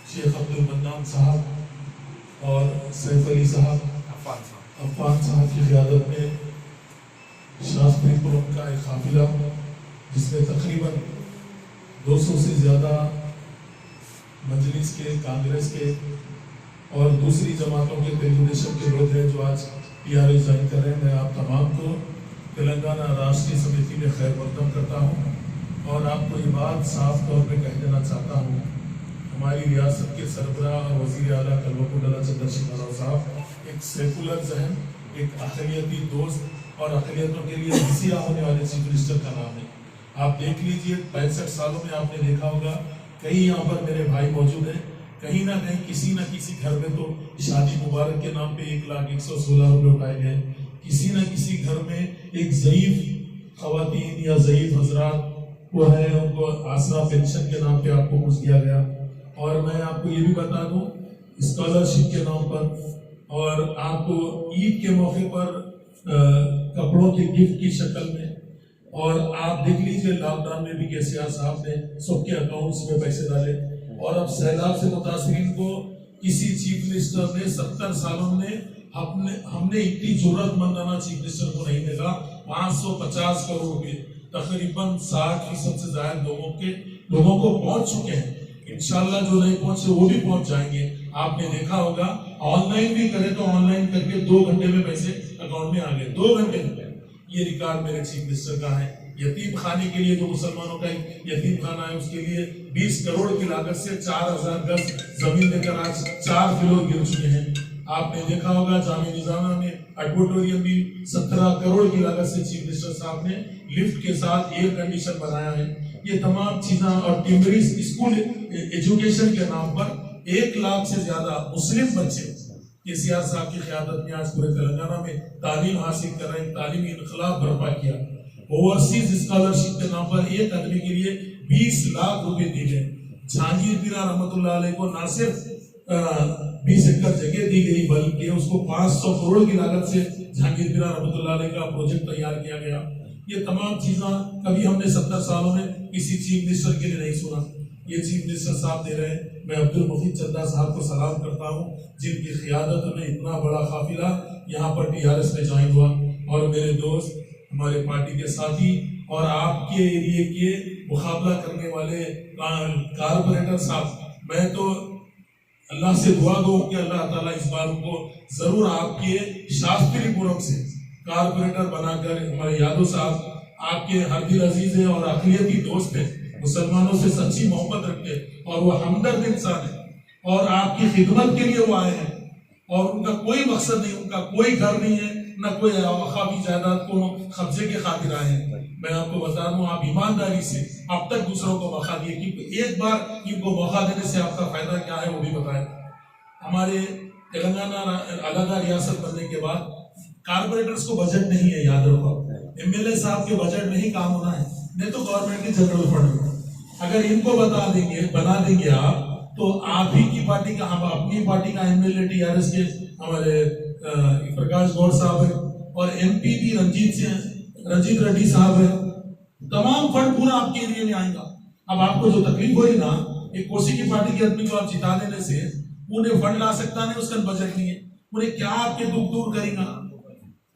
Sheikh Abdul mannan साहब और सैफ अली साहब, अफान साहब की क़ियादत में शास्त्रीपुरम का एक काफिला जिसमें तकरीबन 200 से ज़्यादा मजलिस के, कांग्रेस के और दूसरी जमातों के, तेलुगुदेशम के लोग हैं जो आज PRS ज्वाइन कर रहे हैं। मैं आप तमाम को तेलंगाना राष्ट्रीय समिति में खैर मकदम करता हूँ और आपको ये बात साफ तौर पे कह देना चाहता हूँ, हमारी रियासत के सरबराह और वज़ीर आला कलवकुंडला चंद्रशेखर राव साहब एक सेकुलर जहन, एक अक़लियती दोस्त और अक़लियतों के लिए वसीला होने वाले चीफ मिनिस्टर का नाम है। आप देख लीजिए 65 सालों में आपने देखा होगा कई यहाँ पर मेरे भाई मौजूद हैं, कहीं ना कहीं किसी न किसी घर में तो शादी मुबारक के नाम पे 1,116 रुपये उठाए गए, किसी न किसी घर में एक ज़ईफ़ ख़वातीन या ज़ईफ़ हजरात वो है, उनको आसरा पेंशन के नाम पे आपको कुछ दिया गया। और मैं आपको ये भी बता दूं स्कॉलरशिप के नाम पर और आपको ईद के मौके पर कपड़ों के गिफ्ट की शक्ल में, और आप देख लीजिए लॉकडाउन में भी केसीआर साहब ने सबके अकाउंट्स में पैसे डाले, और अब सैलाब से मुतासरीन को किसी चीफ मिनिस्टर ने 70 सालों में हमने इतनी जरूरतमंदाना चीफ मिनिस्टर को नहीं देखा। 550 करोड़ रुपए तकरीबन 60% से ज्यादा लोगों को पहुंच चुके हैं। इंशाल्लाह जो नहीं पहुंचे वो भी पहुंच जाएंगे। आपने देखा होगा ऑनलाइन भी करे तो ऑनलाइन करके 2 घंटे में पैसे अकाउंट में आ गए, 2 घंटे में। ये रिकॉर्ड मेरे चीफ मिनिस्टर का है। यतीम खाने के लिए जो मुसलमानों का यतीम खाना है उसके लिए 20 करोड़ की लागत से 4000 गज जमीन लेकर आज 4 फ्लोर गिर चुके हैं। आपने देखा होगा जामिया निजामिया में एडवर्टोरियम भी 17 करोड़ की लागत से चीफ मिनिस्टर साहब ने लिफ्ट के साथ एयर कंडीशन बनाया है। ये तमाम चीजें, और टिम्बरी स्कूल एजुकेशन के नाम पर 1 लाख से ज्यादा मुस्लिम बच्चे केसीआर साहब की क़ियादत में आज पूरे तेलंगाना में तालीम हासिल कर रहे हैं, तालीमी इनकलाब बर्पा किया। ओवरसीज स्कॉलरशिप के नाम पर एक आदमी के लिए 20 लाख रुपए दिए गए। जहांगीर पीरा रहमतुल्लाह अलैह को न सिर्फ 20 एकड़ जगह दी गई बल्कि उसको 500 करोड़ की लागत से जहांगीर पीरा रहमतुल्लाह अलैह का प्रोजेक्ट तैयार किया गया। ये तमाम चीजें कभी हमने 70 सालों में किसी चीफ मिनिस्टर के लिए नहीं सुना। ये चीफ मिनिस्टर साहब दे रहे हैं। मैं अब्दुल मुफीद चंदा साहब को सलाम करता हूँ जिनकी क़ियादत में इतना बड़ा काफिला यहाँ पर PRS में ज्वाइन हुआ, और मेरे दोस्त, हमारे पार्टी के साथी और आपके एरिए के मुकाबला करने वाले कारपोरेटर साहब, मैं तो अल्लाह से दुआ गो कि अल्लाह ताला इस बार उनको जरूर आपके शास्त्रीपुरम से कारपोरेटर बनाकर, हमारे यादव साहब आपके हरदिल अजीज है और अक़लियती दोस्त है, मुसलमानों से सच्ची मोहब्बत रखते और वो हमदर्द इंसान है, और आपकी खिदमत के लिए वो आए हैं, और उनका कोई मकसद नहीं, उनका कोई घर नहीं है, न कोई वक़ाफ़ी जायदाद को कब्जे के खातिर आए हैं। मैं आपको बता दूं, आप ईमानदारी से अब तक दूसरों को मौका दिए कि एक बार इनको मौका देने से आपका फायदा क्या है वो भी बताएं। हमारे तेलंगाना अलग रियासत बनने के बाद कारपोरेटर्स को बजट नहीं है, याद रखो। MLA साहब के बजट में ही काम होना है, नहीं तो गवर्नमेंट की जनरल फंड में। अगर इनको बना देंगे आप, तो आप ही की पार्टी का, हम अपनी पार्टी का MLA TRS के हमारे प्रकाश गौड़ साहब है, और MP भी रंजीत रेड्डी साहब है। तमाम फंड पूरा आपके एरिया में आएगा। अब आपको जो तकलीफ हो रही ना, एक कोसी की पार्टी के आदमी को आप जिता देने से उन्हें फंड ला सकता नहीं, उसका बजट नहीं है, उन्हें क्या आपके दुख दूर करेगा,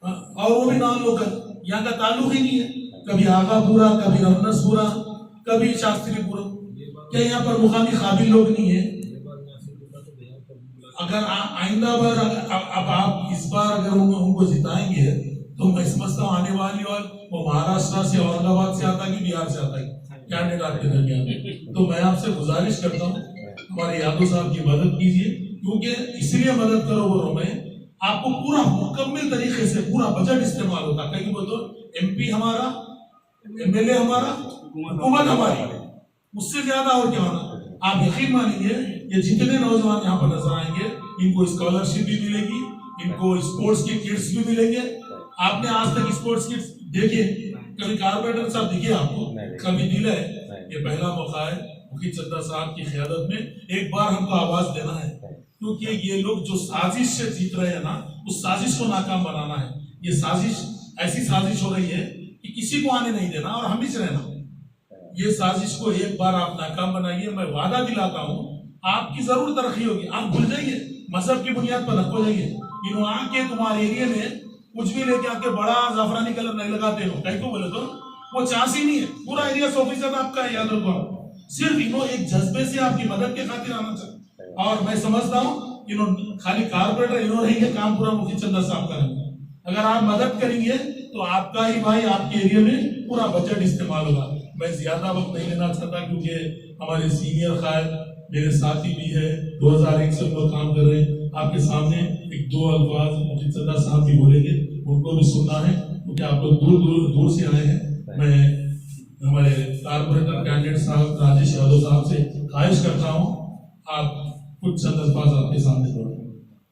और वो भी नॉन लोकल, यहाँ का ताल्लुक ही नहीं है। कभी आगापुरा, कभी रमनसपुरा, कभी शास्त्रीपुरम। क्या यहाँ पर मुकामी काबिल लोग नहीं है? अगर आइंदा बार अब आप इस बार अगर उनको जिताएंगे तो मैं समझता हूँ आने वाली और वो महाराष्ट्र से, औरंगाबाद से आता कि बिहार से आता है कैंडिडेट आपके दरमियान में। तो मैं आपसे गुजारिश करता हूँ हमारे यादव साहब की मदद कीजिए, क्योंकि इसलिए मदद करो बोलो मैं आपको पूरा मुकम्मल तरीके से पूरा बजट इस्तेमाल होता। कहीं बोलो MP हमारा, MLA हमारा, हुकूमत हमारी, मुझसे ज्यादा और क्या होना। आप यकीन मानिए ये जितने नौजवान यहाँ पर नजर आएंगे इनको स्कॉलरशिप भी मिलेगी, इनको स्पोर्ट्स की किट्स भी मिलेंगे। आपने आज तक स्पोर्ट्स किट्स देखे कभी? कारपोरेटर साहब दिखे आपको कभी? दिला है? ये पहला मौका है मुफीद चंदा साहब की क़ियादत में एक बार हमको आवाज देना है, क्योंकि ये लोग जो साजिश से जीत रहे हैं ना, उस साजिश को नाकाम बनाना है। ये साजिश ऐसी साजिश हो रही है कि किसी को आने नहीं देना और हम ही रहना। یہ سازش کو ایک بار آپ ناکام بنائیے, میں وعدہ دلاتا ہوں آپ کی ضرور ترقی ہوگی. آپ بھول جائیے, مذہب کی بنیاد پر رکھو جائیے. انہوں آ کے تمہارے ایریے میں کچھ بھی لے کے آ کے بڑا زعفرانی کلر نہیں لگاتے ہو, کہیں کو بولے تو وہ چانس ہی نہیں ہے. پورا ایریا 100% آپ کا ہے, یاد رکھو. صرف انہوں ایک جذبے سے آپ کی مدد کے خاطر آنا چاہتے, اور میں سمجھتا ہوں انہوں خالی کارپوریٹر انہوں نہیں ہے, کام پورا مفید چندر صاحب کریں گے. اگر آپ مدد کریں گے تو آپ کا ہی بھائی آپ کے ایریا میں پورا بجٹ استعمال ہوگا. میں زیادہ وقت نہیں لینا چاہتا کیونکہ ہمارے سینئر قائد میرے ساتھی بھی ہے, 2001 سے لوگ کام کر رہے ہیں. آپ کے سامنے ایک دو الفاظ مفید چندر صاحب بھی بولیں گے, ان کو بھی سننا ہے کیونکہ آپ لوگ دور سے آئے ہیں. میں ہمارے کارپوریٹر کینڈیڈیٹ صاحب راجیش یادو صاحب سے خواہش کرتا ہوں آپ کچھ چند الفاظ آپ کے سامنے بولیں.